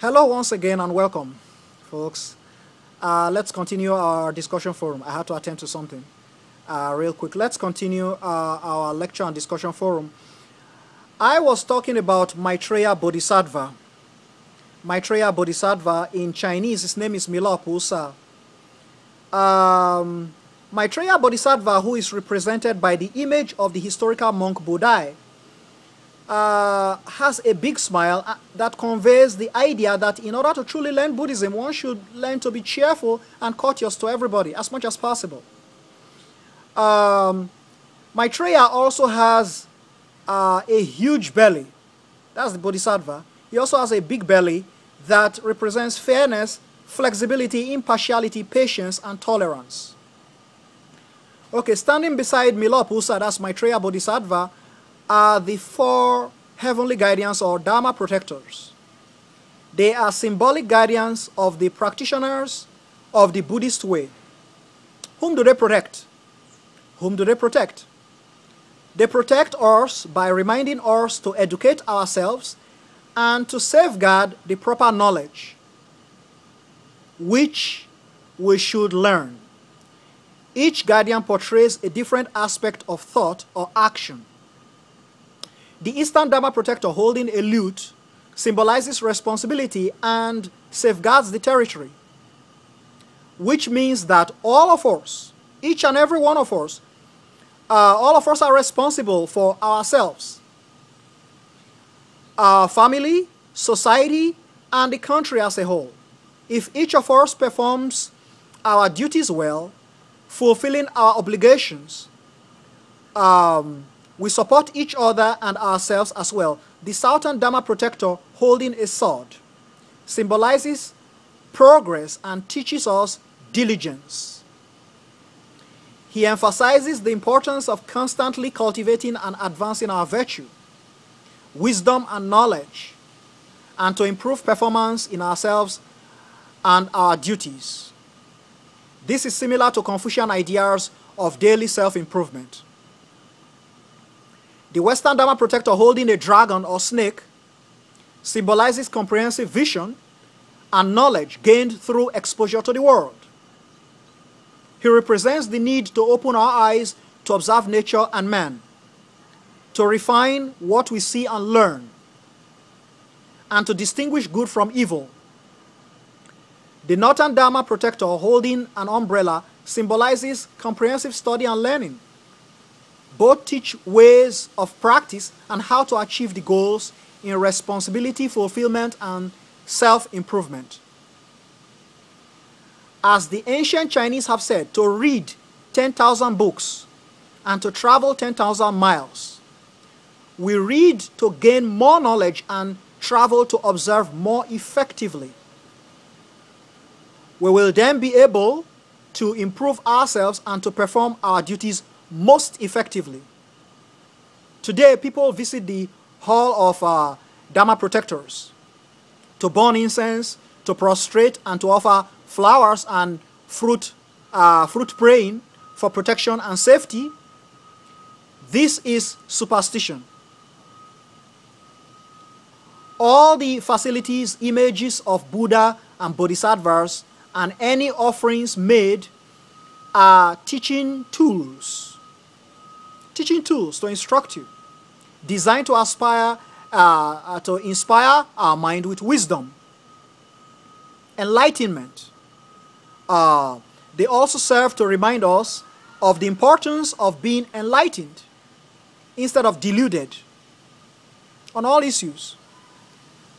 Hello once again and welcome, folks. Let's continue our discussion forum. I had to attend to something real quick. Let's continue our lecture and discussion forum. I was talking about Maitreya Bodhisattva. Maitreya Bodhisattva in Chinese, his name is Milaopusa. Maitreya Bodhisattva, who is represented by the image of the historical monk Bodhi, has a big smile that conveys the idea that in order to truly learn Buddhism, one should learn to be cheerful and courteous to everybody as much as possible. Maitreya also has a huge belly. That's the Bodhisattva. He also has a big belly that represents fairness, flexibility, impartiality, patience, and tolerance. Okay, standing beside Milaopusa, that's Maitreya Bodhisattva, are the four heavenly guardians or Dharma protectors. They are symbolic guardians of the practitioners of the Buddhist way. Whom do they protect? Whom do they protect? They protect us by reminding us to educate ourselves and to safeguard the proper knowledge which we should learn. Each guardian portrays a different aspect of thought or action. The Eastern Dharma protector holding a lute symbolizes responsibility and safeguards the territory, which means that all of us, each and every one of us, all of us are responsible for ourselves, our family, society, and the country as a whole. If each of us performs our duties well, fulfilling our obligations, we support each other and ourselves as well. The Southern Dharma protector holding a sword symbolizes progress and teaches us diligence. He emphasizes the importance of constantly cultivating and advancing our virtue, wisdom and knowledge, and to improve performance in ourselves and our duties. This is similar to Confucian ideas of daily self-improvement. The Western Dharma protector holding a dragon or snake symbolizes comprehensive vision and knowledge gained through exposure to the world. He represents the need to open our eyes to observe nature and man, to refine what we see and learn, and to distinguish good from evil. The Northern Dharma protector holding an umbrella symbolizes comprehensive study and learning. Both teach ways of practice and how to achieve the goals in responsibility, fulfillment, and self-improvement. As the ancient Chinese have said, to read 10,000 books and to travel 10,000 miles. We read to gain more knowledge and travel to observe more effectively. We will then be able to improve ourselves and to perform our duties most effectively. Today, people visit the hall of Dharma protectors to burn incense, to prostrate, and to offer flowers and fruit praying for protection and safety. This is superstition. All the facilities, images of Buddha and Bodhisattvas, and any offerings made are teaching tools to instruct you, designed to inspire our mind with wisdom, enlightenment. They also serve to remind us of the importance of being enlightened instead of deluded on all issues,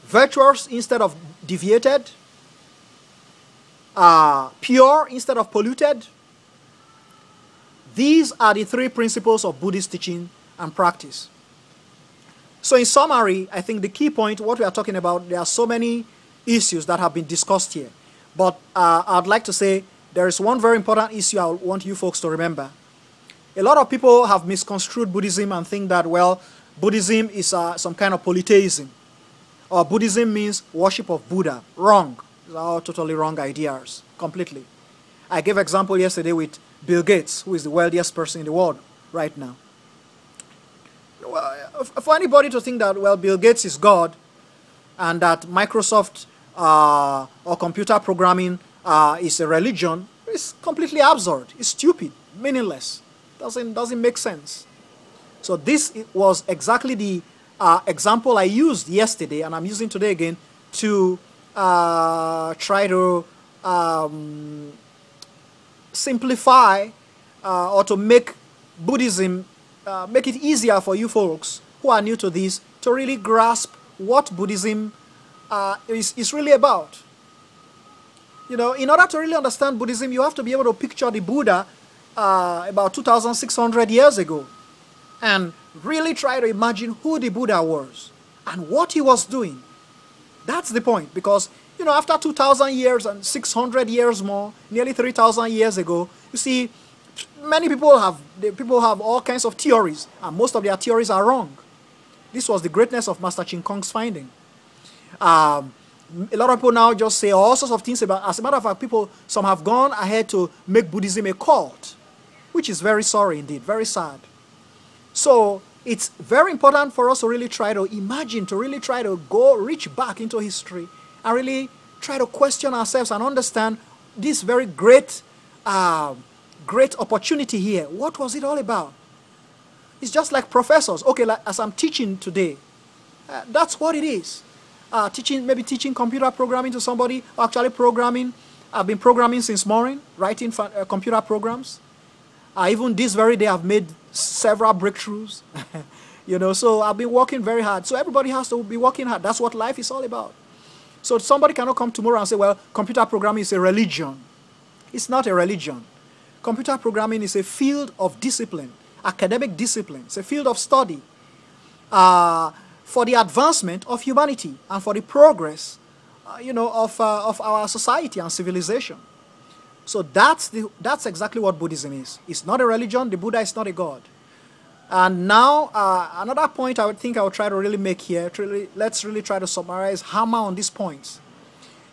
virtuous instead of deviated, pure instead of polluted. These are the three principles of Buddhist teaching and practice. So in summary, I think the key point, what we are talking about, there are so many issues that have been discussed here. But I'd like to say there is one very important issue I want you folks to remember. A lot of people have misconstrued Buddhism and think that, well, Buddhism is some kind of polytheism. Or Buddhism means worship of Buddha. Wrong. These are all totally wrong ideas, completely. I gave example yesterday with Bill Gates, who is the wealthiest person in the world right now. Well, for anybody to think that, well, Bill Gates is God and that Microsoft or computer programming is a religion is completely absurd. It's stupid, meaningless. Doesn't make sense. So this was exactly the example I used yesterday, and I'm using today again to try to simplify or to make Buddhism, make it easier for you folks who are new to this to really grasp what Buddhism is really about. You know, in order to really understand Buddhism, you have to be able to picture the Buddha about 2,600 years ago and really try to imagine who the Buddha was and what he was doing. That's the point, because, you know, after 2,000 years and 600 years more, nearly 3,000 years ago, you see, many people have all kinds of theories, and most of their theories are wrong. This was the greatness of Master Ching Kong's finding. A lot of people now just say all sorts of things about, as a matter of fact, some have gone ahead to make Buddhism a cult, which is very sorry indeed, very sad. So it's very important for us to really try to imagine, to really try to reach back into history and really try to question ourselves and understand this very great opportunity here. What was it all about? It's just like professors. Okay, like as I'm teaching today, that's what it is. Maybe teaching computer programming to somebody, or actually programming. I've been programming since morning, writing computer programs. Even this very day, I've made several breakthroughs. You know, so I've been working very hard. So everybody has to be working hard. That's what life is all about. So somebody cannot come tomorrow and say, well, computer programming is a religion. It's not a religion. Computer programming is a field of discipline, academic discipline. It's a field of study for the advancement of humanity and for the progress, of our society and civilization. So that's exactly what Buddhism is. It's not a religion. The Buddha is not a god. And now another point I think I would try to really make here. Let's really try to summarize, hammer on these points.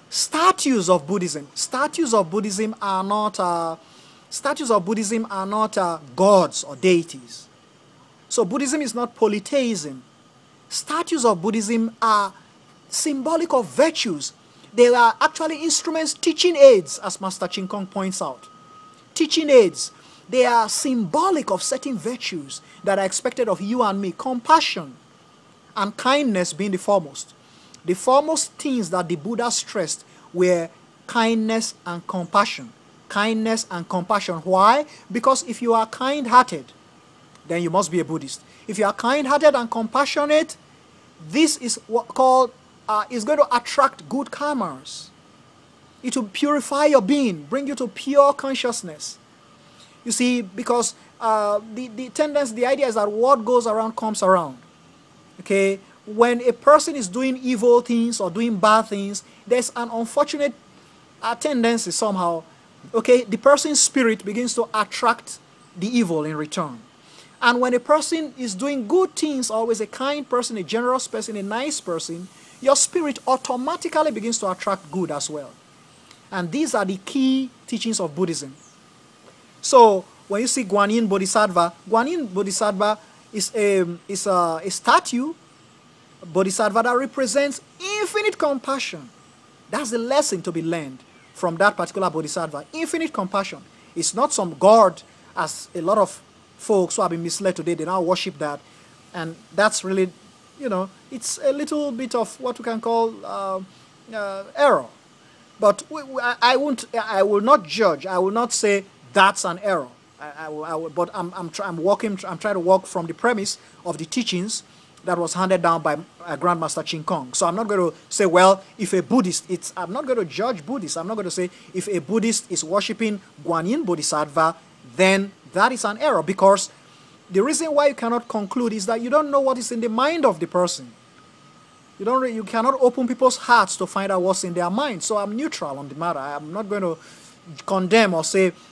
Statues of Buddhism. Statues of Buddhism are not gods or deities. So Buddhism is not polytheism. Statues of Buddhism are symbolic of virtues. They are actually instruments, teaching aids, as Master Ching Kong points out. Teaching aids. They are symbolic of certain virtues that are expected of you and me. Compassion and kindness being the foremost. The foremost things that the Buddha stressed were kindness and compassion. Kindness and compassion. Why? Because if you are kind-hearted, then you must be a Buddhist. If you are kind-hearted and compassionate, this is what called is going to attract good karmas. It will purify your being, bring you to pure consciousness. You see, because the idea is that what goes around comes around. Okay, when a person is doing evil things or doing bad things, there's an unfortunate tendency somehow. Okay, the person's spirit begins to attract the evil in return. And when a person is doing good things, always a kind person, a generous person, a nice person, your spirit automatically begins to attract good as well. And these are the key teachings of Buddhism. So when you see Guanyin Bodhisattva is a statue, Bodhisattva that represents infinite compassion. That's the lesson to be learned from that particular Bodhisattva. Infinite compassion. It's not some god, as a lot of folks who have been misled today, they now worship that. And that's really, it's a little bit of what we can call error. But I will not judge. I will not say that's an error. But I'm trying to walk from the premise of the teachings that was handed down by Grandmaster Ching Kong. So I'm not going to say, well, if a Buddhist, I'm not going to judge Buddhists. I'm not going to say if a Buddhist is worshipping Guanyin Bodhisattva, then that is an error, because the reason why you cannot conclude is that you don't know what is in the mind of the person. You cannot open people's hearts to find out what's in their mind. So I'm neutral on the matter. I'm not going to condemn or say